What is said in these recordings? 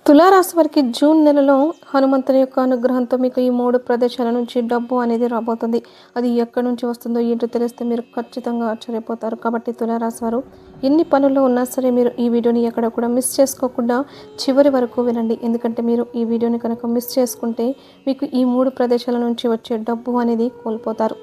తులారాశి వారికి జూన్ నెలలో హనుమంతుని యొక్క అనుగ్రహంతో మీకు ఈ 3 ప్రదేశాల నుంచి డబ్బు అనేది రాబోతుంది. అది ఎక్కడి నుంచి వస్తుందో ఏంటో తెలిస్తే మీరు ఖచ్చితంగా ఆశ్చర్యపోతారు. కాబట్టి తులారాశి వారు ఎన్ని పనుల్లో ఉన్నా సరే మీరు ఈ వీడియోని ఎక్కడ కూడా మిస్ చేసుకోకుండా చివరి వరకు వినండి. ఎందుకంటే మీరు ఈ వీడియోని కనుక మిస్ చేసుకుంటే మీకు ఈ 3 ప్రదేశాల నుంచి వచ్చే డబ్బు అనేది కోల్పోతారు.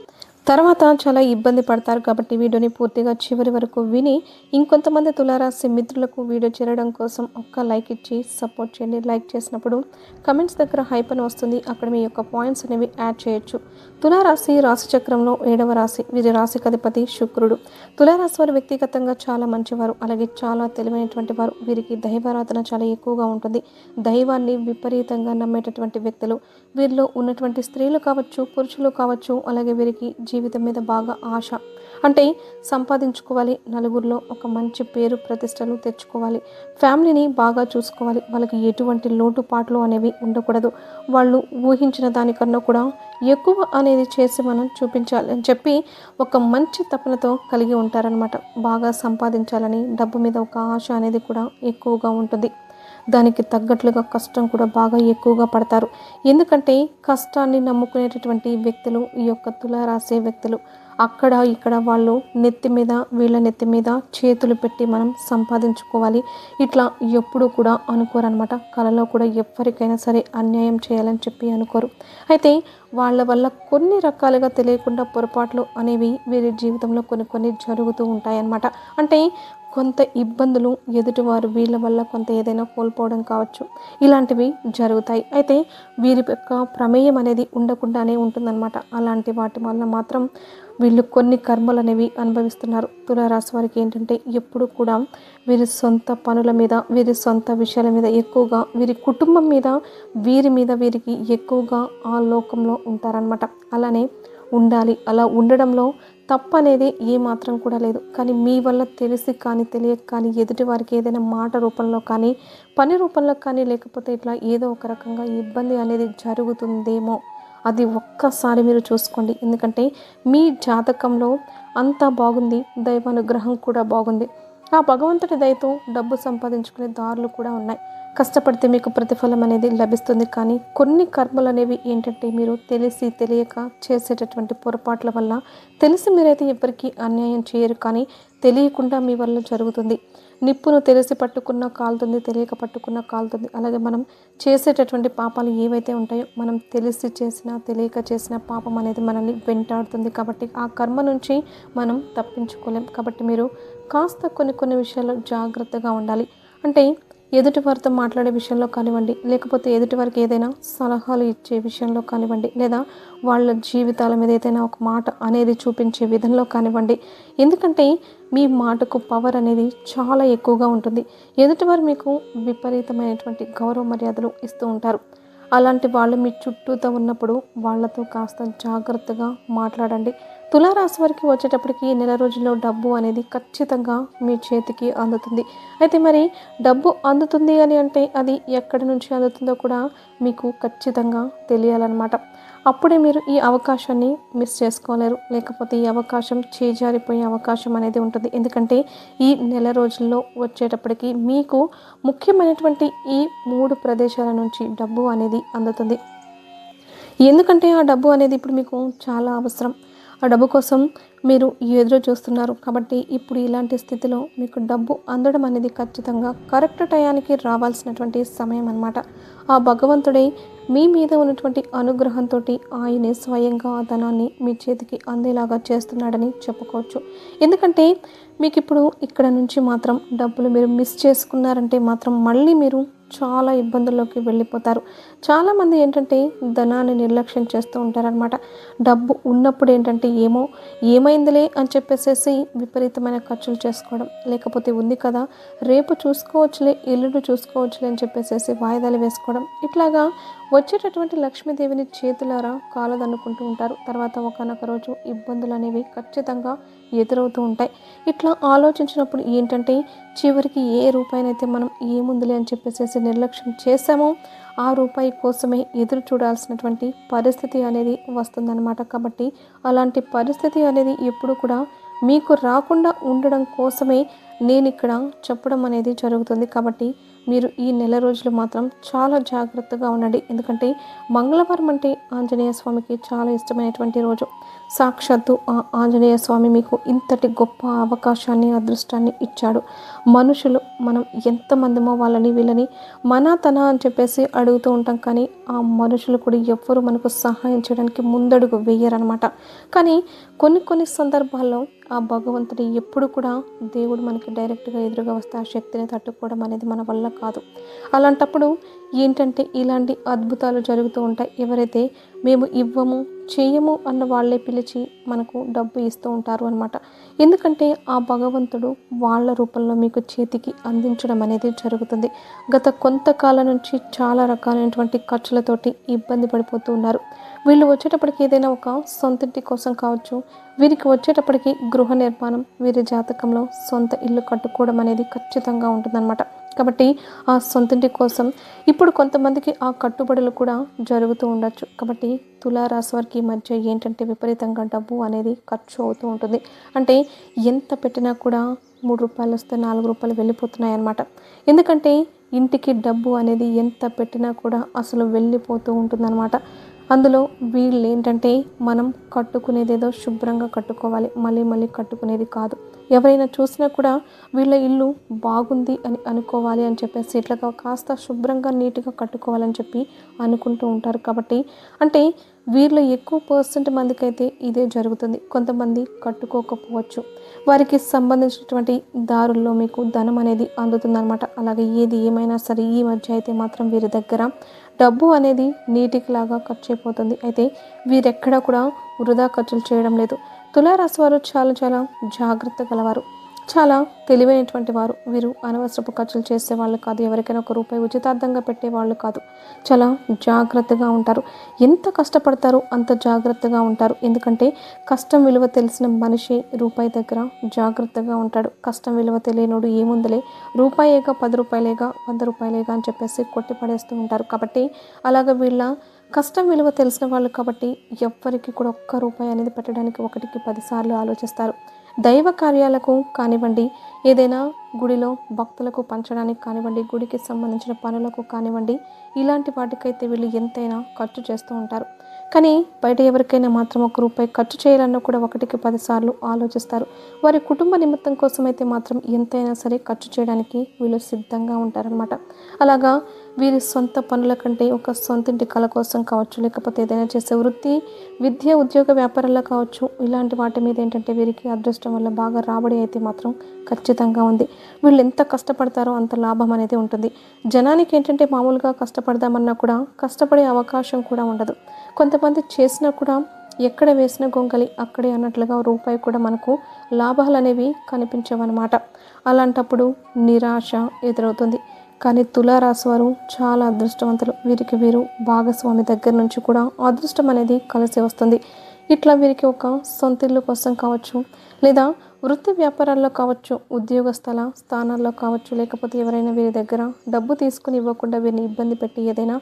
తర్వాత చాలా ఇబ్బంది పడతారు. కాబట్టి వీడియోని పూర్తిగా చివరి వరకు విని ఇంకొంతమంది తులారాశి మిత్రులకు వీడియో చేరడం కోసం ఒక్క లైక్ ఇచ్చి సపోర్ట్ చేయండి. లైక్ చేసినప్పుడు కమెంట్స్ దగ్గర హైప్ అని వస్తుంది. అక్కడ మీ యొక్క పాయింట్స్ అనేవి యాడ్ చేయొచ్చు. తులారాశి రాశి చక్రంలో 7వ రాశి. వీరి రాశికి అధిపతి శుక్రుడు. తులారాశి వారు వ్యక్తిగతంగా చాలా మంచివారు, అలాగే చాలా తెలివైనటువంటి వారు. వీరికి దైవారాధన చాలా ఎక్కువగా ఉంటుంది. దైవాన్ని విపరీతంగా నమ్మేటటువంటి వ్యక్తులు. వీరిలో ఉన్నటువంటి స్త్రీలు కావచ్చు, పురుషులు కావచ్చు, అలాగే వీరికి జీవితం మీద బాగా ఆశ. అంటే సంపాదించుకోవాలి, నలుగురిలో ఒక మంచి పేరు ప్రతిష్టలు తెచ్చుకోవాలి, ఫ్యామిలీని బాగా చూసుకోవాలి, వాళ్ళకి ఎటువంటి లోటుపాట్లు అనేవి ఉండకూడదు, వాళ్ళు ఊహించిన దానికన్నా కూడా ఎక్కువ అనేది చేసి మనం చూపించాలి అని చెప్పి ఒక మంచి తపనతో కలిగి ఉంటారనమాట. బాగా సంపాదించాలని డబ్బు మీద ఒక ఆశ అనేది కూడా ఎక్కువగా ఉంటుంది. దానికి తగ్గట్లుగా కష్టం కూడా బాగా ఎక్కువగా పడతారు. ఎందుకంటే కష్టాన్ని నమ్ముకునేటటువంటి వ్యక్తులు ఈ యొక్క తులారాశి వ్యక్తులు. అక్కడ ఇక్కడ వాళ్ళు నెత్తి మీద వీళ్ళ నెత్తి మీద చేతులు పెట్టి మనం సంపాదించుకోవాలి ఇట్లా ఎప్పుడూ కూడా అనుకోరనమాట. కళలో కూడా ఎవరికైనా సరే అన్యాయం చేయాలని చెప్పి అనుకోరు. అయితే వాళ్ళ వల్ల కొన్ని రకాలుగా తెలియకుండా పొరపాట్లు అనేవి వీరి జీవితంలో కొన్ని జరుగుతూ ఉంటాయన్నమాట. అంటే కొంత ఇబ్బందులు ఎదుటివారు వీళ్ళ వల్ల కొంత ఏదైనా కోల్పోవడం కావచ్చు, ఇలాంటివి జరుగుతాయి. అయితే వీరి యొక్క ప్రమేయం అనేది ఉండకుండానే ఉంటుందన్నమాట. అలాంటి వాటి వల్ల మాత్రం వీళ్ళు కొన్ని కర్మలు అనేవి అనుభవిస్తున్నారు. తులారాశి వారికి ఏంటంటే ఎప్పుడు కూడా వీరి సొంత పనుల మీద, వీరి సొంత విషయాల మీద ఎక్కువగా, వీరి కుటుంబం మీద, వీరికి ఎక్కువగా ఆ లోకంలో ఉంటారనమాట. అలానే ఉండాలి. అలా ఉండడంలో తప్పు అనేది ఏమాత్రం కూడా లేదు. కానీ మీ వల్ల తెలిసి కానీ తెలియక కానీ ఎదుటి వారికి ఏదైనా మాట రూపంలో కానీ, పని రూపంలో కానీ, లేకపోతే ఇట్లా ఏదో ఒక రకంగా ఇబ్బంది అనేది జరుగుతుందేమో అది ఒక్కసారి మీరు చూసుకోండి. ఎందుకంటే మీ జాతకంలో అంతా బాగుంది, దైవానుగ్రహం కూడా బాగుంది. ఆ భగవంతుడి దయతో డబ్బు సంపాదించుకునే దారులు కూడా ఉన్నాయి. కష్టపడితే మీకు ప్రతిఫలం అనేది లభిస్తుంది. కానీ కొన్ని కర్మలు అనేవి ఏంటంటే మీరు తెలిసి తెలియక చేసేటటువంటి పొరపాట్ల వల్ల, తెలిసి మీరైతే ఎవరికి అన్యాయం చేయరు, కానీ తెలియకుండా మీ వల్ల జరుగుతుంది. నిప్పును తెలిసి పట్టుకున్న కాలుతుంది, తెలియక పట్టుకున్న కాలుతుంది. అలాగే మనం చేసేటటువంటి పాపాలు ఏవైతే ఉంటాయో, మనం తెలిసి చేసినా తెలియక చేసిన పాపం అనేది మనల్ని వెంటాడుతుంది. కాబట్టి ఆ కర్మ నుంచి మనం తప్పించుకోలేం. కాబట్టి మీరు కాస్త కొన్ని విషయాల్లో జాగ్రత్తగా ఉండాలి. అంటే ఎదుటివారితో మాట్లాడే విషయంలో కానివ్వండి, లేకపోతే ఎదుటివారికి ఏదైనా సలహాలు ఇచ్చే విషయంలో కానివ్వండి, లేదా వాళ్ళ జీవితాల మీద ఏదైనా ఒక మాట అనేది చూపించే విధంలో కానివ్వండి. ఎందుకంటే మీ మాటకు పవర్ అనేది చాలా ఎక్కువగా ఉంటుంది. ఎదుటివారు మీకు విపరీతమైనటువంటి గౌరవ మర్యాదలు ఇస్తూ ఉంటారు. అలాంటి వాళ్ళు మీ చుట్టూతో ఉన్నప్పుడు వాళ్ళతో కాస్త జాగ్రత్తగా మాట్లాడండి. తులారాశి వారికి వచ్చేటప్పటికి నెల రోజుల్లో డబ్బు అనేది ఖచ్చితంగా మీ చేతికి అందుతుంది. అయితే మరి డబ్బు అందుతుంది అని అంటే అది ఎక్కడి నుంచి అందుతుందో కూడా మీకు ఖచ్చితంగా తెలియాలన్నమాట. అప్పుడే మీరు ఈ అవకాశాన్ని మిస్ చేసుకోలేరు. లేకపోతే ఈ అవకాశం చేజారిపోయే అవకాశం అనేది ఉంటుంది. ఎందుకంటే ఈ నెల రోజుల్లో వచ్చేటప్పటికి మీకు ముఖ్యమైనటువంటి ఈ 3 ప్రదేశాల నుంచి డబ్బు అనేది అందుతుంది. ఎందుకంటే ఆ డబ్బు అనేది ఇప్పుడు మీకు చాలా అవసరం. ఆ డబ్బు కోసం మీరు ఎదురు చూస్తున్నారు. కాబట్టి ఇప్పుడు ఇలాంటి స్థితిలో మీకు డబ్బు అందడం అనేది ఖచ్చితంగా కరెక్ట్ టయానికి రావాల్సినటువంటి సమయం అన్నమాట. ఆ భగవంతుడే మీ మీద ఉన్నటువంటి అనుగ్రహంతో ఆయనే స్వయంగా ఆ ధనాన్ని మీ చేతికి అందేలాగా చేస్తున్నాడని చెప్పుకోవచ్చు. ఎందుకంటే మీకు ఇప్పుడు ఇక్కడ నుంచి మాత్రం డబ్బులు మీరు మిస్ చేసుకున్నారంటే మాత్రం మళ్ళీ మీరు చాలా ఇబ్బందుల్లోకి వెళ్ళిపోతారు. చాలామంది ఏంటంటే ధనాన్ని నిర్లక్ష్యం చేస్తూ ఉంటారనమాట. డబ్బు ఉన్నప్పుడు ఏంటంటే ఏమైందిలే అని చెప్పేసేసి విపరీతమైన ఖర్చులు చేసుకోవడం, లేకపోతే ఉంది కదా రేపు చూసుకోవచ్చులే, ఎల్లుండి చూసుకోవచ్చులే అని చెప్పేసేసి వాయిదాలు వేసుకోవడం, ఇట్లాగా వచ్చేటటువంటి లక్ష్మీదేవిని చేతులారా కాలదన్నుకుంటూ ఉంటారు. తర్వాత ఒకనొక రోజు ఇబ్బందులు అనేవి ఖచ్చితంగా ఎదురవుతూ ఉంటాయి. ఇట్లా ఆలోచించినప్పుడు ఏంటంటే చివరికి ఏ రూపాయినైతే మనం ఏముందిలే అని చెప్పేసేసి నిర్లక్ష్యం చేసామో ఆ రూపాయి కోసమే ఎదురు చూడాల్సినటువంటి పరిస్థితి అనేది వస్తుందన్నమాట. కాబట్టి అలాంటి పరిస్థితి అనేది ఎప్పుడు కూడా మీకు రాకుండా ఉండడం కోసమే నేను ఇక్కడ చెప్పడం అనేది జరుగుతుంది. కాబట్టి మీరు ఈ నెల రోజులు మాత్రం చాలా జాగ్రత్తగా ఉండండి. ఎందుకంటే మంగళవారం అంటే ఆంజనేయ స్వామికి చాలా ఇష్టమైనటువంటి రోజు. సాక్షాత్తు ఆ ఆంజనేయ స్వామి మీకు ఇంతటి గొప్ప అవకాశాన్ని, అదృష్టాన్ని ఇచ్చాడు. మనుషులు మనం ఎంతమందిమో వాళ్ళని వీళ్ళని మన తన అని చెప్పేసి అడుగుతూ ఉంటాం, కానీ ఆ మనుషులు కూడా ఎవ్వరు మనకు సహాయం చేయడానికి ముందడుగు వేయరనమాట. కానీ కొన్ని సందర్భాల్లో ఆ భగవంతుడు ఎప్పుడు కూడా దేవుడు మనకి డైరెక్ట్గా ఎదురుగా వస్తే ఆ శక్తిని తట్టుకోవడం అనేది మన వల్ల కాదు. అలాంటప్పుడు ఏంటంటే ఇలాంటి అద్భుతాలు జరుగుతూ ఉంటాయి. ఎవరైతే మేము ఇవ్వము చేయము అన్న వాళ్ళే పిలిచి మనకు డబ్బు ఇస్తూ ఉంటారు అనమాట. ఎందుకంటే ఆ భగవంతుడు వాళ్ళ రూపంలో మీకు చేతికి అందించడం అనేది జరుగుతుంది. గత కొంతకాలం నుంచి చాలా రకాలైనటువంటి ఖర్చులతోటి ఇబ్బంది పడిపోతూ ఉన్నారు. వీళ్ళు వచ్చేటప్పటికి ఏదైనా ఒక సొంతింటి కోసం కావచ్చు, వీరికి వచ్చేటప్పటికి గృహ నిర్మాణం, వీరి జాతకంలో సొంత ఇల్లు కట్టుకోవడం అనేది ఖచ్చితంగా ఉంటుందన్నమాట. కాబట్టి ఆ సొంతింటి కోసం ఇప్పుడు కొంతమందికి ఆ కట్టుబడులు కూడా జరుగుతూ ఉండొచ్చు. కాబట్టి తులారాశి వారికి ఈ మధ్య ఏంటంటే విపరీతంగా డబ్బు అనేది ఖర్చు అవుతూ ఉంటుంది. అంటే ఎంత పెట్టినా కూడా రూ. 3 వస్తే రూ. 4 వెళ్ళిపోతున్నాయి అన్నమాట. ఎందుకంటే ఇంటికి డబ్బు అనేది ఎంత పెట్టినా కూడా అసలు వెళ్ళిపోతూ ఉంటుందన్నమాట. అందులో వీళ్ళు ఏంటంటే మనం కట్టుకునేదేదో శుభ్రంగా కట్టుకోవాలి, మళ్ళీ కట్టుకునేది కాదు. ఎవరైనా చూసినా కూడా వీళ్ళ ఇల్లు బాగుంది అని అనుకోవాలి అని చెప్పేసి ఇట్లా కాస్త శుభ్రంగా నీట్గా కట్టుకోవాలని చెప్పి అనుకుంటూ ఉంటారు. కాబట్టి అంటే వీళ్ళు ఎక్కువ పర్సెంట్ మందికైతే ఇదే జరుగుతుంది. కొంతమంది కట్టుకోకపోవచ్చు, వారికి సంబంధించినటువంటి దారుల్లో మీకు ధనం అనేది అందుతుందన్నమాట. అలాగే ఏది ఏమైనా సరే ఈ మధ్య అయితే మాత్రం వీరి దగ్గర డబ్బు అనేది నీటికి లాగా ఖర్చు అయిపోతుంది. అయితే వీరెక్కడా కూడా వృధా ఖర్చులు చేయడం లేదు. తులారాశి వారు చాలా జాగ్రత్త గలవారు, చాలా తెలివైనటువంటి వారు. వీరు అనవసరపు ఖర్చులు చేసే వాళ్ళు కాదు, ఎవరికైనా ₹1 ఉచితార్థంగా పెట్టేవాళ్ళు కాదు. చాలా జాగ్రత్తగా ఉంటారు. ఎంత కష్టపడతారో అంత జాగ్రత్తగా ఉంటారు. ఎందుకంటే కష్టం విలువ తెలిసిన మనిషి రూపాయి దగ్గర జాగ్రత్తగా ఉంటాడు. కష్టం విలువ తెలియనోడు ఏముందలే, రూపాయేగా, ₹10 ₹100 అని చెప్పేసి కొట్టి పడేస్తూ ఉంటారు. కాబట్టి అలాగ వీళ్ళ కష్టం విలువ తెలిసిన వాళ్ళు కాబట్టి ఎవ్వరికి కూడా ₹1 అనేది పెట్టడానికి 1కి 10 సార్లు ఆలోచిస్తారు. దైవ కార్యాలకు కానివ్వండి, ఏదైనా గుడిలో భక్తులకు పంచడానికి కానివ్వండి, గుడికి సంబంధించిన పనులకు కానివ్వండి, ఇలాంటి వాటికైతే వీళ్ళు ఎంతైనా ఖర్చు చేస్తూ ఉంటారు. కానీ బయట ఎవరికైనా మాత్రం ₹1 ఖర్చు చేయాలన్నా కూడా 1కి 10 సార్లు ఆలోచిస్తారు. వారి కుటుంబ నిమిత్తం కోసం అయితే మాత్రం ఎంతైనా సరే ఖర్చు చేయడానికి వీళ్ళు సిద్ధంగా ఉంటారనమాట. అలాగా వీరి సొంత పనుల కంటే ఒక సొంతింటి కళ కోసం కావచ్చు, లేకపోతే ఏదైనా చేసే వృత్తి, విద్య, ఉద్యోగ, వ్యాపారాల్లో కావచ్చు, ఇలాంటి వాటి మీద ఏంటంటే వీరికి అదృష్టం వల్ల బాగా రాబడి అయితే మాత్రం ఖచ్చితంగా ఉంది. వీళ్ళు ఎంత కష్టపడతారో అంత లాభం అనేది ఉంటుంది. జనానికి ఏంటంటే మామూలుగా కష్టపడదామన్నా కూడా కష్టపడే అవకాశం కూడా ఉండదు. కొంతమంది చేసినా కూడా ఎక్కడ వేసిన గొంగలి అక్కడే అన్నట్లుగా రూపాయి కూడా మనకు లాభాలు అనేవి కనిపించవన్నమాట. అలాంటప్పుడు నిరాశ ఎదురవుతుంది. కానీ తులారాశి వారు చాలా అదృష్టవంతులు. వీరు భాగస్వామి దగ్గర నుంచి కూడా అదృష్టం అనేది కలిసి వస్తుంది. ఇట్లా వీరికి ఒక సొంత ఇల్లు కోసం కావచ్చు, లేదా వృత్తి వ్యాపారాల్లో కావచ్చు, ఉద్యోగ స్థానాల్లో కావచ్చు, లేకపోతే ఎవరైనా వీరి దగ్గర డబ్బు తీసుకుని ఇవ్వకుండా వీరిని ఇబ్బంది పెట్టి ఏదైనా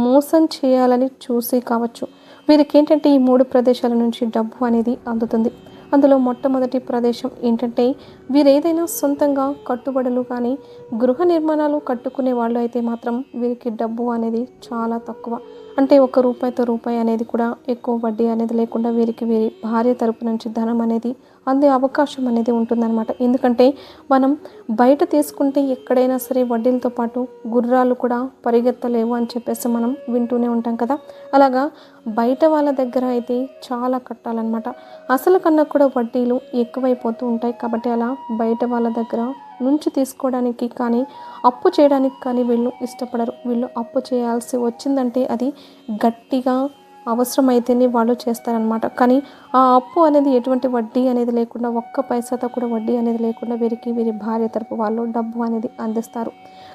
మోసం చేయాలని చూసి కావచ్చు, వీరికి ఏంటంటే ఈ 3 ప్రదేశాల నుంచి డబ్బు అనేది అందుతుంది. అందులో మొట్టమొదటి ప్రదేశం ఏంటంటే వీరు ఏదైనా సొంతంగా కట్టుబడులు కానీ గృహ నిర్మాణాలు కట్టుకునే వాళ్ళు అయితే మాత్రం వీరికి డబ్బు అనేది చాలా తక్కువ. అంటే ₹1 అనేది కూడా ఎక్కువ వడ్డీ అనేది లేకుండా వీరి భార్య తరపు నుంచి ధనం అనేది అందే అవకాశం అనేది ఉంటుందన్నమాట. ఎందుకంటే మనం బయట తీసుకుంటే ఎక్కడైనా సరే వడ్డీలతో పాటు గుర్రాలు కూడా పరిగెత్తలేవు అని చెప్పేసి మనం వింటూనే ఉంటాం కదా. అలాగా బయట వాళ్ళ దగ్గర అయితే చాలా కట్టాలన్నమాట. అసలు కన్నా కూడా వడ్డీలు ఎక్కువైపోతూ ఉంటాయి. కాబట్టి అలా బయట వాళ్ళ దగ్గర నుంచి తీసుకోవడానికి కానీ అప్పు చేయడానికి కానీ వీళ్ళు ఇష్టపడరు. వీళ్ళు అప్పు చేయాల్సి వచ్చిందంటే అది గట్టిగా అవసరమైతేనే వాళ్ళు చేస్తారనమాట. కానీ ఆ అప్పు అనేది ఎటువంటి వడ్డీ అనేది లేకుండా, ఒక్క పైసాతో కూడా వడ్డీ అనేది లేకుండా వీరి భార్య తరపు వాళ్ళు డబ్బు అనేది అందిస్తారు.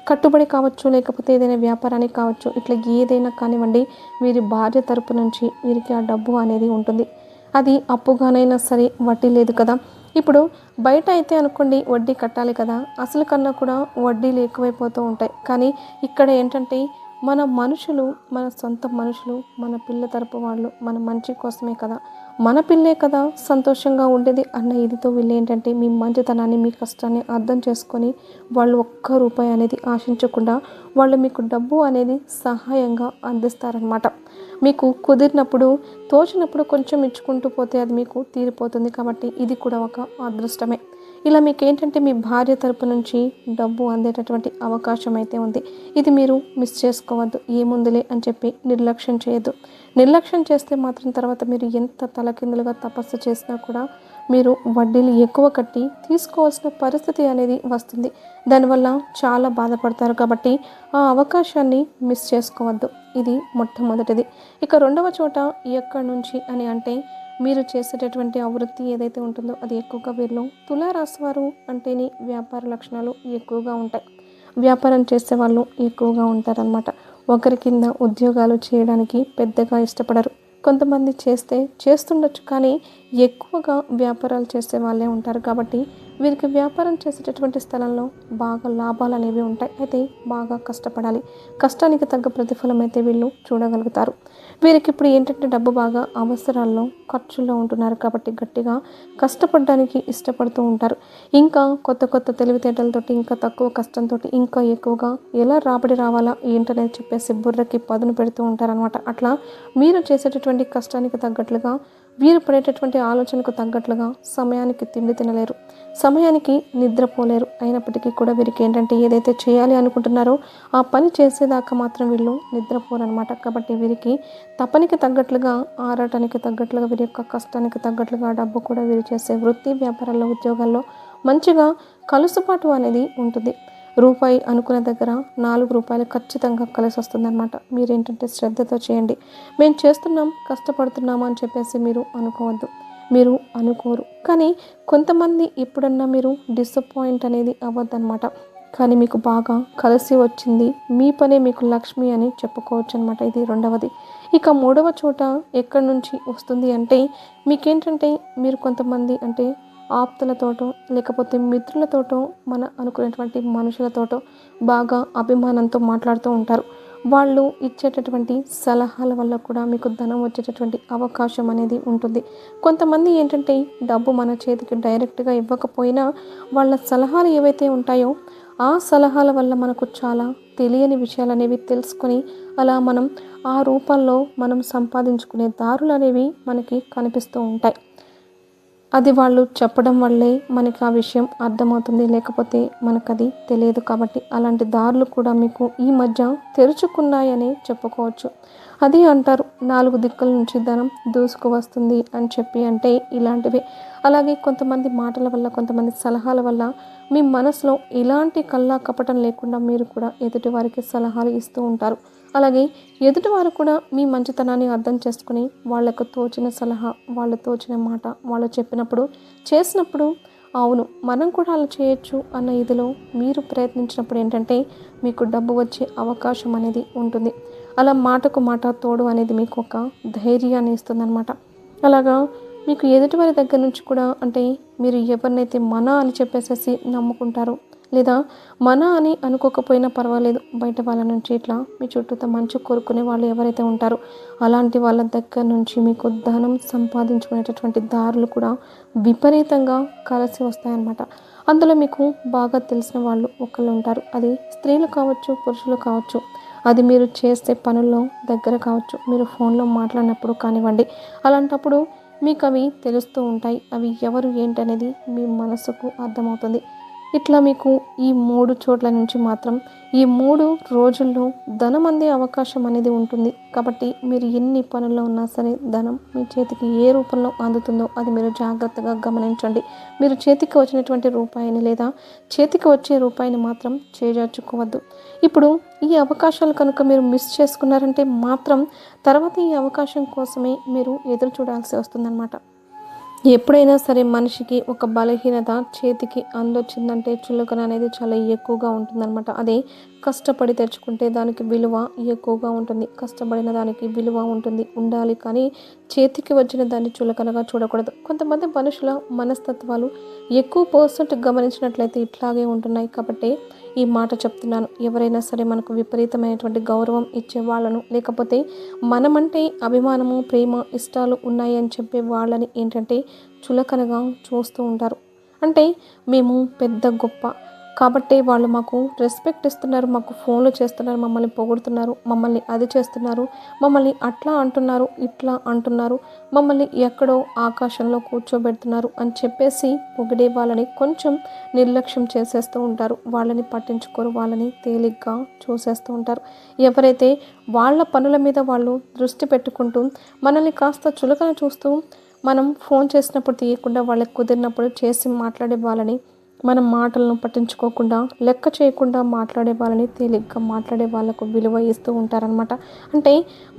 కట్టుబడి కావచ్చు, లేకపోతే ఏదైనా వ్యాపారానికి కావచ్చు, ఇట్లా ఏదైనా కానివ్వండి, వీరి భార్య తరపు నుంచి వీరికి ఆ డబ్బు అనేది ఉంటుంది. అది అప్పుగానైనా సరే వడ్డీ లేదు కదా. ఇప్పుడు బయట అయితే అనుకోండి వడ్డీ కట్టాలి కదా, అసలు కన్నా కూడా వడ్డీలు ఎక్కువైపోతూ ఉంటాయి. కానీ ఇక్కడ ఏంటంటే మన మనుషులు, మన సొంత మనుషులు, మన పిల్ల తరపు వాళ్ళు మన మంచి కోసమే కదా, మన పిల్లే కదా సంతోషంగా ఉండేది అన్న ఇదితో వీళ్ళేంటంటే మీ మంచితనాన్ని, మీ కష్టాన్ని అర్థం చేసుకొని వాళ్ళు ఒక్క రూపాయి అనేది ఆశించకుండా వాళ్ళు మీకు డబ్బు అనేది సహాయంగా అందిస్తారనమాట. మీకు కుదిరినప్పుడు, తోచినప్పుడు కొంచెం ఇచ్చుకుంటూ పోతే అది మీకు తీరిపోతుంది. కాబట్టి ఇది కూడా ఒక అదృష్టమే. ఇలా మీకేంటంటే మీ భార్య తరపు నుంచి డబ్బు అందేటటువంటి అవకాశం అయితే ఉంది. ఇది మీరు మిస్ చేసుకోవద్దు. ఏముందిలే అని చెప్పి నిర్లక్ష్యం చేయొద్దు. నిర్లక్ష్యం చేస్తే మాత్రం తర్వాత మీరు ఎంత తలకిందులుగా తపస్సు చేసినా కూడా మీరు వడ్డీలు ఎక్కువ కట్టి తీసుకోవాల్సిన పరిస్థితి అనేది వస్తుంది. దానివల్ల చాలా బాధపడతారు. కాబట్టి ఆ అవకాశాన్ని మిస్ చేసుకోవద్దు. ఇది మొట్టమొదటిది. ఇక రెండవ చోట ఎక్కడి నుంచి అని అంటే మీరు చేసేటటువంటి ఆ వృత్తి ఏదైతే ఉంటుందో అది ఎక్కువగా వీళ్ళు తులారాశి వారు అంటేనే వ్యాపార లక్షణాలు ఎక్కువగా ఉంటాయి. వ్యాపారం చేసే వాళ్ళు ఎక్కువగా ఉంటారనమాట. ఒకరి కింద ఉద్యోగాలు చేయడానికి పెద్దగా ఇష్టపడరు. కొంతమంది చేస్తుండొచ్చు, కానీ ఎక్కువగా వ్యాపారాలు చేసే వాళ్ళే ఉంటారు. కాబట్టి వీరికి వ్యాపారం చేసేటటువంటి స్థలంలో బాగా లాభాలు అనేవి ఉంటాయి. అయితే బాగా కష్టపడాలి. కష్టానికి తగ్గ ప్రతిఫలం అయితే వీళ్ళు చూడగలుగుతారు. వీరికి ఇప్పుడు ఏంటంటే డబ్బు బాగా అవసరాల్లో, ఖర్చుల్లో ఉంటున్నారు. కాబట్టి గట్టిగా కష్టపడడానికి ఇష్టపడుతూ ఉంటారు. ఇంకా కొత్త కొత్త తెలివితేటలతోటి, ఇంకా తక్కువ కష్టంతో ఇంకా ఎక్కువగా ఎలా రాబడి రావాలా ఏంటనేది చెప్పేసి బుర్రకి పదును పెడుతూ ఉంటారనమాట. అట్లా మీరు చేసేటటువంటి కష్టానికి తగ్గట్లుగా, వీరు పడేటటువంటి ఆలోచనకు తగ్గట్లుగా సమయానికి తిండి తినలేరు, సమయానికి నిద్రపోలేరు. అయినప్పటికీ కూడా వీరికి ఏంటంటే ఏదైతే చేయాలి అనుకుంటున్నారో ఆ పని చేసేదాకా మాత్రం వీళ్ళు నిద్రపోరనమాట. కాబట్టి వీరికి తపనికి తగ్గట్లుగా, ఆరాటానికి తగ్గట్లుగా, వీరి యొక్క కష్టానికి తగ్గట్లుగా డబ్బు కూడా వీరు చేసే వృత్తి, వ్యాపారాల్లో, ఉద్యోగాల్లో మంచిగా కలుసుబాటు అనేది ఉంటుంది. రూపాయి అనుకున్న దగ్గర 4 రూపాయలు ఖచ్చితంగా కలిసి వస్తుందన్నమాట. మీరేంటంటే శ్రద్ధతో చేయండి. మేము చేస్తున్నాం, కష్టపడుతున్నాము అని చెప్పేసి మీరు అనుకోవద్దు. మీరు అనుకోరు, కానీ కొంతమంది ఎప్పుడన్నా మీరు డిసప్పాయింట్ అనేది అవ్వద్దన్నమాట. కానీ మీకు బాగా కలిసి వచ్చింది, మీ పనే మీకు లక్ష్మి అని చెప్పుకోవచ్చు అనమాట. ఇది రెండవది. ఇక మూడవ చోట ఎక్కడి నుంచి వస్తుంది అంటే మీకేంటంటే మీరు కొంతమంది అంటే ఆప్తులతోటో లేకపోతే మిత్రులతోటో మన అనుకునేటువంటి మనుషులతోటో బాగా అభిమానంతో మాట్లాడుతూ ఉంటారు. వాళ్ళు ఇచ్చేటటువంటి సలహాల వల్ల కూడా మీకు ధనం వచ్చేటటువంటి అవకాశం అనేది ఉంటుంది. కొంతమంది ఏంటంటే డబ్బు మన చేతికి డైరెక్ట్గా ఇవ్వకపోయినా వాళ్ళ సలహాలు ఏవైతే ఉంటాయో ఆ సలహాల వల్ల మనకు చాలా తెలియని విషయాలు అనేవి తెలుసుకొని అలా మనం ఆ రూపంలో మనం సంపాదించుకునే దారులు అనేవి మనకి కనిపిస్తూ ఉంటాయి. అది వాళ్ళు చెప్పడం వల్లే మనకి ఆ విషయం అర్థమవుతుంది, లేకపోతే మనకు అది తెలియదు. కాబట్టి అలాంటి దారులు కూడా మీకు ఈ మధ్య తెరుచుకున్నాయని చెప్పుకోవచ్చు. అది అంటారు 4 దిక్కుల నుంచి ధనం దూసుకు వస్తుంది అని చెప్పి, అంటే ఇలాంటివే. అలాగే కొంతమంది మాటల వల్ల, కొంతమంది సలహాల వల్ల మీ మనసులో ఎలాంటి కల్లా కపటం లేకుండా మీరు కూడా ఎదుటి వారికి సలహాలు ఇస్తూ ఉంటారు. అలాగే ఎదుటివారు కూడా మీ మంచితనాన్ని అర్థం చేసుకుని వాళ్ళకు తోచిన సలహా, వాళ్ళు తోచిన మాట వాళ్ళు చెప్పినప్పుడు, చేసినప్పుడు అవును మనం కూడా అలా చేయొచ్చు అన్న ఇదిలో మీరు ప్రయత్నించినప్పుడు ఏంటంటే మీకు డబ్బు వచ్చే అవకాశం అనేది ఉంటుంది. అలా మాటకు మాట తోడు అనేది మీకు ఒక ధైర్యాన్ని ఇస్తుందన్నమాట. అలాగా మీకు ఎదుటివారి దగ్గర నుంచి కూడా అంటే మీరు ఎవరినైతే మన అని చెప్పేసేసి నమ్ముకుంటారో, లేదా మన అని అనుకోకపోయినా పర్వాలేదు, బయట వాళ్ళ నుంచి ఇట్లా మీ చుట్టూతో మంచి కోరుకునే వాళ్ళు ఎవరైతే ఉంటారో అలాంటి వాళ్ళ దగ్గర నుంచి మీకు ధనం సంపాదించుకునేటటువంటి దారులు కూడా విపరీతంగా కలిసి వస్తాయన్నమాట. అందులో మీకు బాగా తెలిసిన వాళ్ళు ఒకళ్ళు ఉంటారు. అది స్త్రీలు కావచ్చు, పురుషులు కావచ్చు. అది మీరు చేసే పనుల్లో దగ్గర కావచ్చు, మీరు ఫోన్లో మాట్లాడినప్పుడు కానివ్వండి. అలాంటప్పుడు మీకు అవి తెలుస్తూ ఉంటాయి. అవి ఎవరు ఏంటనేది మీ మనసుకు అర్థమవుతుంది. ఇట్లా మీకు ఈ 3 చోట్ల నుంచి మాత్రం ఈ 3 రోజుల్లో ధనం అందే అవకాశం అనేది ఉంటుంది. కాబట్టి మీరు ఎన్ని పనుల్లో ఉన్నా సరే ధనం మీ చేతికి ఏ రూపంలో అందుతుందో అది మీరు జాగ్రత్తగా గమనించండి. మీరు చేతికి వచ్చినటువంటి రూపాయిని లేదా చేతికి వచ్చే రూపాయిని మాత్రం చేజార్చుకోవద్దు. ఇప్పుడు ఈ అవకాశాలు కనుక మీరు మిస్ చేసుకున్నారంటే మాత్రం తర్వాత ఈ అవకాశం కోసమే మీరు ఎదురు చూడాల్సి వస్తుందన్నమాట. ఎప్పుడైనా సరే మనిషికి ఒక బలహీనత చేతికి అందొచ్చిందంటే చులకన అనేది చాలా ఎక్కువగా ఉంటుందన్నమాట. అదే కష్టపడి తెచ్చుకుంటే దానికి విలువ ఎక్కువగా ఉంటుంది. కష్టపడిన దానికి విలువ ఉండాలి కానీ చేతికి వచ్చిన దాన్ని చులకనగా చూడకూడదు. కొంతమంది మనుషుల మనస్తత్వాలు ఎక్కువ పర్సెంట్ గమనించినట్లయితే ఇట్లాగే ఉంటున్నాయి. కాబట్టి ఈ మాట చెప్తున్నాను. ఎవరైనా సరే మనకు విపరీతమైనటువంటి గౌరవం ఇచ్చే వాళ్ళను, లేకపోతే మనమంటే అభిమానము, ప్రేమ, ఇష్టాలు ఉన్నాయి అని చెప్పే వాళ్ళని ఏంటంటే చులకనగా చూస్తూ ఉంటారు. అంటే మేము పెద్ద గొప్ప కాబట్టి వాళ్ళు మాకు రెస్పెక్ట్ ఇస్తున్నారు, మాకు ఫోన్లు చేస్తున్నారు, మమ్మల్ని పొగుడుతున్నారు, మమ్మల్ని అది చేస్తున్నారు, మమ్మల్ని అట్లా అంటున్నారు, ఇట్లా అంటున్నారు, మమ్మల్ని ఎక్కడో ఆకాశంలో కూర్చోబెడుతున్నారు అని చెప్పేసి పొగిడే వాళ్ళని కొంచెం నిర్లక్ష్యం చేసేస్తూ ఉంటారు. వాళ్ళని పట్టించుకోరు, వాళ్ళని తేలిగ్గా చూసేస్తూ ఉంటారు. ఎవరైతే వాళ్ళ పనుల మీద వాళ్ళు దృష్టి పెట్టుకుంటూ మనల్ని కాస్త చులకన చూస్తూ మనం ఫోన్ చేసినప్పుడు తీయకుండా వాళ్ళకి కుదిరినప్పుడు చేసి మాట్లాడే వాళ్ళని, మనం మాటలను పట్టించుకోకుండా లెక్క చేయకుండా మాట్లాడే వాళ్ళని, తేలిగ్గా మాట్లాడే వాళ్ళకు విలువ ఇస్తూ ఉంటారనమాట. అంటే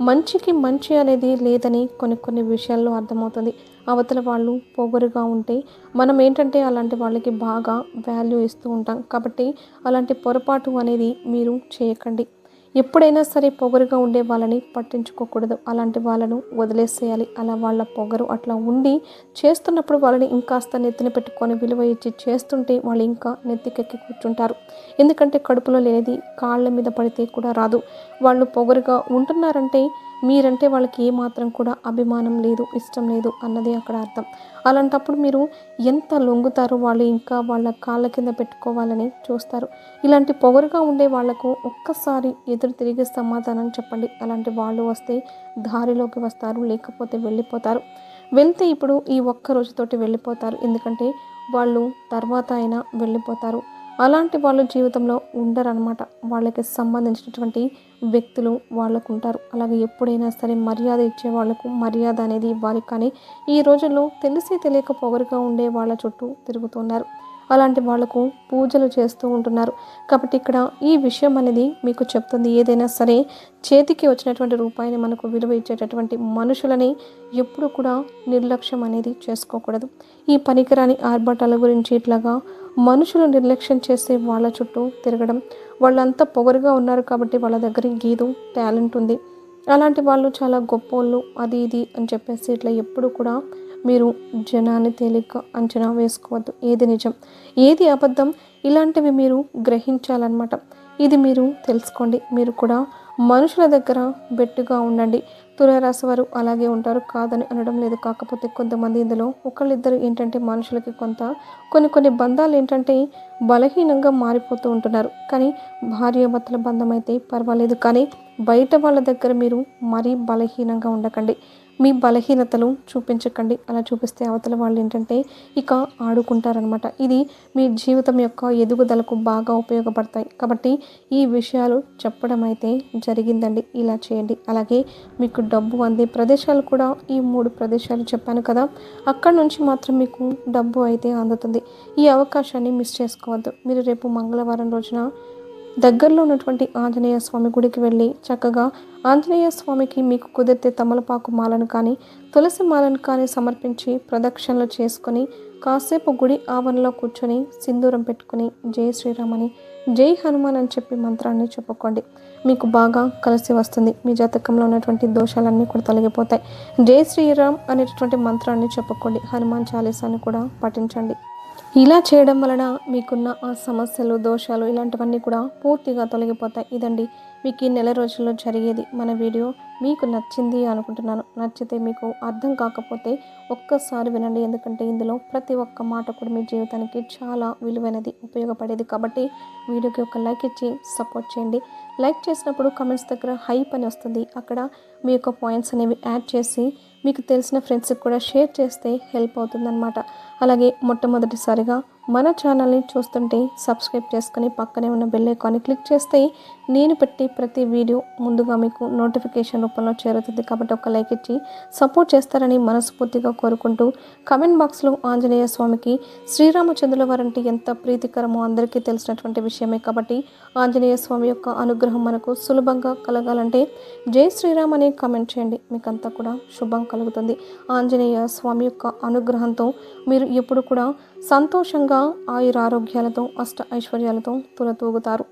మంచికి మంచి అనేది లేదని కొన్ని విషయాల్లో అర్థమవుతుంది. అవతల వాళ్ళు పొగరుగా ఉంటే మనం ఏంటంటే అలాంటి వాళ్ళకి బాగా వాల్యూ ఇస్తూ ఉంటాం. కాబట్టి అలాంటి పొరపాటు అనేది మీరు చేయకండి. ఎప్పుడైనా సరే పొగరుగా ఉండే వాళ్ళని పట్టించుకోకూడదు. అలాంటి వాళ్ళను వదిలేసేయాలి. అలా వాళ్ళ పొగరు అట్లా ఉండి చేస్తున్నప్పుడు వాళ్ళని ఇంకాస్త నెత్తిన పెట్టుకొని విలువ ఇచ్చి చేస్తుంటే వాళ్ళు ఇంకా నెత్తికెక్కి కూర్చుంటారు. ఎందుకంటే కడుపులో లేనిది కాళ్ళ మీద పడితే కూడా రాదు. వాళ్ళు పొగరుగా ఉంటున్నారంటే మీరంటే వాళ్ళకి ఏమాత్రం కూడా అభిమానం లేదు, ఇష్టం లేదు అన్నదే అక్కడ అర్థం. అలాంటప్పుడు మీరు ఎంత లొంగుతారో వాళ్ళు ఇంకా వాళ్ళ కాళ్ళ కింద పెట్టుకోవాలని చూస్తారు. ఇలాంటి పొగరుగా ఉండే వాళ్లకు ఒక్కసారి ఎదురు తిరిగి సమాధానం చెప్పండి. అలాంటి వాళ్ళు వస్తే దారిలోకి వస్తారు, లేకపోతే వెళ్ళిపోతారు. వెళ్తే ఇప్పుడు ఈ ఒక్క రోజుతోటి వెళ్ళిపోతారు. ఎందుకంటే వాళ్ళు తర్వాత అయినా వెళ్ళిపోతారు. అలాంటి వాళ్ళు జీవితంలో ఉండరనమాట. వాళ్ళకి సంబంధించినటువంటి వ్యక్తులు వాళ్ళకు ఉంటారు. అలాగే ఎప్పుడైనా సరే మర్యాద ఇచ్చే వాళ్ళకు మర్యాద అనేది ఇవ్వాలి. కానీ ఈ రోజుల్లో తెలిసి తెలియక పొగరుగా ఉండే వాళ్ళ చుట్టూ తిరుగుతున్నారు. అలాంటి వాళ్లకు పూజలు చేస్తూ ఉంటున్నారు. కాబట్టి ఇక్కడ ఈ విషయం అనేది మీకు చెప్తుంది. ఏదైనా సరే చేతికి వచ్చినటువంటి రూపాయిని మనకు విలువ ఇచ్చేటటువంటి మనుషులని ఎప్పుడు కూడా నిర్లక్ష్యం అనేది చేసుకోకూడదు. ఈ పనికిరాని ఆర్భటాల గురించి ఇట్లాగా మనుషులు నిర్లక్ష్యం చేసే వాళ్ళ చుట్టూ తిరగడం, వాళ్ళంతా పొగరుగా ఉన్నారు కాబట్టి వాళ్ళ దగ్గర గీదు టాలెంట్ ఉంది, అలాంటి వాళ్ళు చాలా గొప్పోళ్ళు అది ఇది అని చెప్పేసి ఇట్లా ఎప్పుడు కూడా మీరు జనాన్ని తేలిగ్గా అంచనా వేసుకోవద్దు. ఏది నిజం, ఏది అబద్ధం, ఇలాంటివి మీరు గ్రహించాలన్నమాట. ఇది మీరు తెలుసుకోండి. మీరు కూడా మనుషుల దగ్గర బెట్టుగా ఉండండి. తులారాశి వారు అలాగే ఉంటారు, కాదని అనడం లేదు. కాకపోతే కొంతమంది ఇందులో ఒకళ్ళిద్దరు ఏంటంటే మనుషులకి కొన్ని బంధాలు ఏంటంటే బలహీనంగా మారిపోతూ ఉంటున్నారు. కానీ భార్యాభర్తల బంధం అయితే పర్వాలేదు, కానీ బయట వాళ్ళ దగ్గర మీరు మరీ బలహీనంగా ఉండకండి. మీ బలహీనతలు చూపించకండి. అలా చూపిస్తే అవతల వాళ్ళు ఏంటంటే ఇక ఆడుకుంటారనమాట. ఇది మీ జీవితం యొక్క ఎదుగుదలకు బాగా ఉపయోగపడతాయి. కాబట్టి ఈ విషయాలు చెప్పడం అయితే జరిగిందండి. ఇలా చేయండి. అలాగే మీకు డబ్బు అందే ప్రదేశాలు కూడా ఈ 3 ప్రదేశాలు చెప్పాను కదా, అక్కడ నుంచి మాత్రం మీకు డబ్బు అయితే అందుతుంది. ఈ అవకాశాన్ని మిస్ చేసుకోవద్దు. మీరు రేపు మంగళవారం రోజున దగ్గరలో ఉన్నటువంటి ఆంజనేయ స్వామి గుడికి వెళ్ళి చక్కగా ఆంజనేయ స్వామికి మీకు కుదిరితే తమలపాకు మాలను కానీ తులసి మాలను కానీ సమర్పించి ప్రదక్షిణలు చేసుకొని కాసేపు గుడి ఆవరణలో కూర్చొని సింధూరం పెట్టుకుని జై శ్రీరామని, జై హనుమాన్ అని చెప్పి మంత్రాన్ని చెప్పుకోండి. మీకు బాగా కలిసి వస్తుంది. మీ జాతకంలో ఉన్నటువంటి దోషాలన్నీ కూడా తొలగిపోతాయి. జై శ్రీరామ్ అనేటటువంటి మంత్రాన్ని చెప్పుకోండి. హనుమాన్ చాలీసాని కూడా పఠించండి. ఇలా చేయడం వలన మీకున్న ఆ సమస్యలు, దోషాలు ఇలాంటివన్నీ కూడా పూర్తిగా తొలగిపోతాయి. ఇదండి మీకు ఈ నెల రోజుల్లో జరిగేది. మన వీడియో మీకు నచ్చింది అనుకుంటున్నాను. నచ్చితే మీకు అర్థం కాకపోతే ఒక్కసారి వినండి. ఎందుకంటే ఇందులో ప్రతి ఒక్క మాట కూడా మీ జీవితానికి చాలా విలువైనది, ఉపయోగపడేది. కాబట్టి వీడియోకి ఒక లైక్ ఇచ్చి సపోర్ట్ చేయండి. లైక్ చేసినప్పుడు కమెంట్స్ దగ్గర హైప్ అని వస్తుంది. అక్కడ మీ యొక్క పాయింట్స్ అనేవి యాడ్ చేసి మీకు తెలిసిన ఫ్రెండ్స్కి కూడా షేర్ చేస్తే హెల్ప్ అవుతుందన్నమాట. అలాగే మొట్టమొదటిసారిగా మన ఛానల్ని చూస్తుంటే సబ్స్క్రైబ్ చేసుకుని పక్కనే ఉన్న బెల్ ఐకాన్ని క్లిక్ చేస్తే నేను పెట్టే ప్రతి వీడియో ముందుగా మీకు నోటిఫికేషన్ రూపంలో చేరుతుంది. కాబట్టి ఒక లైక్ ఇచ్చి సపోర్ట్ చేస్తారని మనస్ఫూర్తిగా కోరుకుంటూ కమెంట్ బాక్స్లో ఆంజనేయ స్వామికి శ్రీరామచంద్రుల వారంటే ఎంత ప్రీతికరమో అందరికీ తెలిసినటువంటి విషయమే. కాబట్టి ఆంజనేయ స్వామి యొక్క అనుగ్రహం మనకు సులభంగా కలగాలంటే జై శ్రీరామ్ అని కామెంట్ చేయండి. మీకంతా కూడా శుభం కలుగుతుంది. ఆంజనేయ స్వామి యొక్క అనుగ్రహంతో మీరు ఎప్పుడు కూడా సంతోషంగా ఆయురారోగ్యాలతో అష్ట ఐశ్వర్యాలతో తులతూగుతారు.